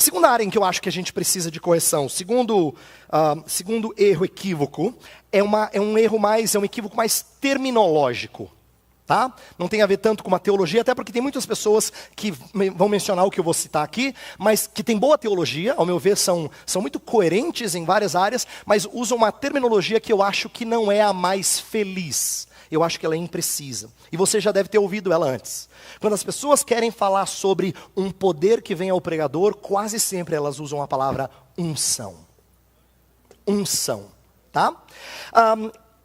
Segunda área em que eu acho que a gente precisa de correção, segundo erro equívoco, é um equívoco mais terminológico. Tá? Não tem a ver tanto com a teologia, até porque tem muitas pessoas que vão mencionar o que eu vou citar aqui, mas que tem boa teologia, ao meu ver são muito coerentes em várias áreas, mas usam uma terminologia que eu acho que não é a mais feliz. Eu acho que ela é imprecisa. E você já deve ter ouvido ela antes. Quando as pessoas querem falar sobre um poder que vem ao pregador, quase sempre elas usam a palavra unção. Unção, tá?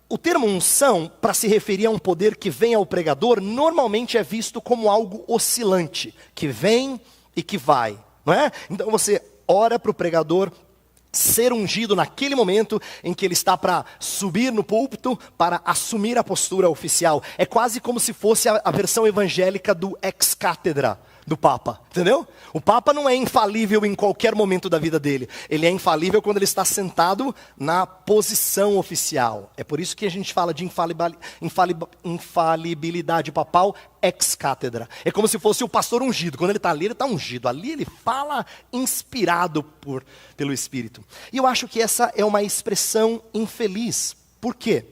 O termo unção, para se referir a um poder que vem ao pregador, normalmente é visto como algo oscilante, que vem e que vai, não é? Então você ora para o pregador ser ungido naquele momento em que ele está para subir no púlpito, para assumir a postura oficial. É quase como se fosse a versão evangélica do ex-cátedra do Papa, entendeu? O Papa não é infalível em qualquer momento da vida dele. Ele é infalível quando ele está sentado na posição oficial. É por isso que a gente fala de infalibilidade papal ex-cátedra. É como se fosse o pastor ungido. Quando ele está ali, ele está ungido. Ali ele fala inspirado pelo Espírito. E eu acho que essa é uma expressão infeliz. Por quê?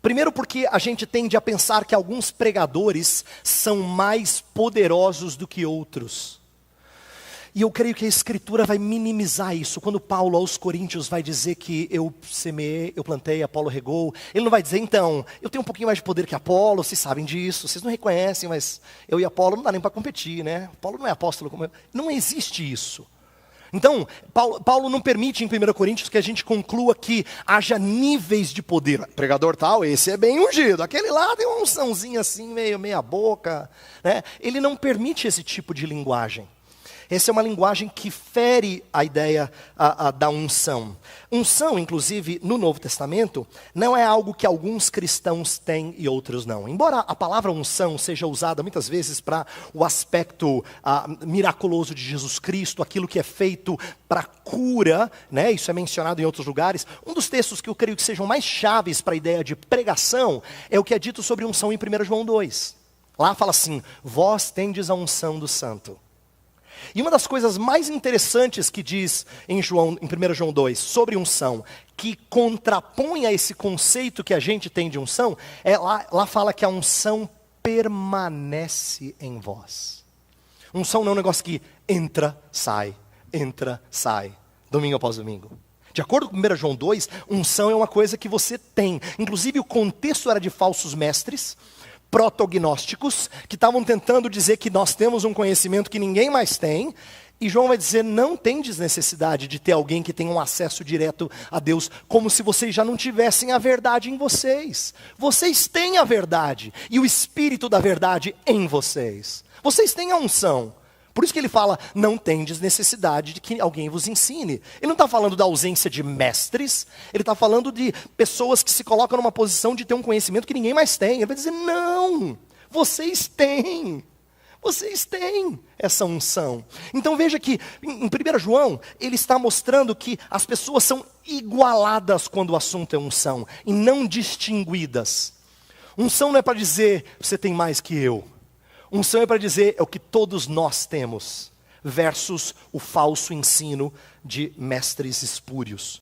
Primeiro porque a gente tende a pensar que alguns pregadores são mais poderosos do que outros. E eu creio que a Escritura vai minimizar isso. Quando Paulo aos Coríntios vai dizer que eu semeei, eu plantei, Apolo regou, ele não vai dizer, então, eu tenho um pouquinho mais de poder que Apolo, vocês sabem disso, vocês não reconhecem, mas eu e Apolo não dá nem para competir, né? Apolo não é apóstolo como eu. Não existe isso. Então, Paulo não permite em 1 Coríntios que a gente conclua que haja níveis de poder. Pregador tal, esse é bem ungido. Aquele lá tem uma unçãozinha assim, meia boca. Né? Ele não permite esse tipo de linguagem. Essa é uma linguagem que fere a ideia da unção. Unção, inclusive, no Novo Testamento, não é algo que alguns cristãos têm e outros não. Embora a palavra unção seja usada muitas vezes para o aspecto miraculoso de Jesus Cristo, aquilo que é feito para cura, né? Isso é mencionado em outros lugares. Um dos textos que eu creio que sejam mais chaves para a ideia de pregação é o que é dito sobre unção em 1 João 2. Lá fala assim, vós tendes a unção do santo. E uma das coisas mais interessantes que diz em 1 João 2, sobre unção, que contrapõe a esse conceito que a gente tem de unção, lá fala que a unção permanece em vós. Unção não é um negócio que entra, sai, domingo após domingo. De acordo com 1 João 2, unção é uma coisa que você tem. Inclusive o contexto era de falsos mestres, protognósticos, que estavam tentando dizer que nós temos um conhecimento que ninguém mais tem, e João vai dizer, não tendes necessidade de ter alguém que tenha um acesso direto a Deus, como se vocês já não tivessem a verdade em vocês. Vocês têm a verdade, e o Espírito da verdade em vocês. Vocês têm a unção. Por isso que ele fala, não tendes necessidade de que alguém vos ensine. Ele não está falando da ausência de mestres, ele está falando de pessoas que se colocam numa posição de ter um conhecimento que ninguém mais tem. Ele vai dizer, não, vocês têm essa unção. Então veja que em 1 João, ele está mostrando que as pessoas são igualadas quando o assunto é unção, e não distinguidas. Unção não é para dizer, você tem mais que eu. Unção é para dizer, é o que todos nós temos, versus o falso ensino de mestres espúrios.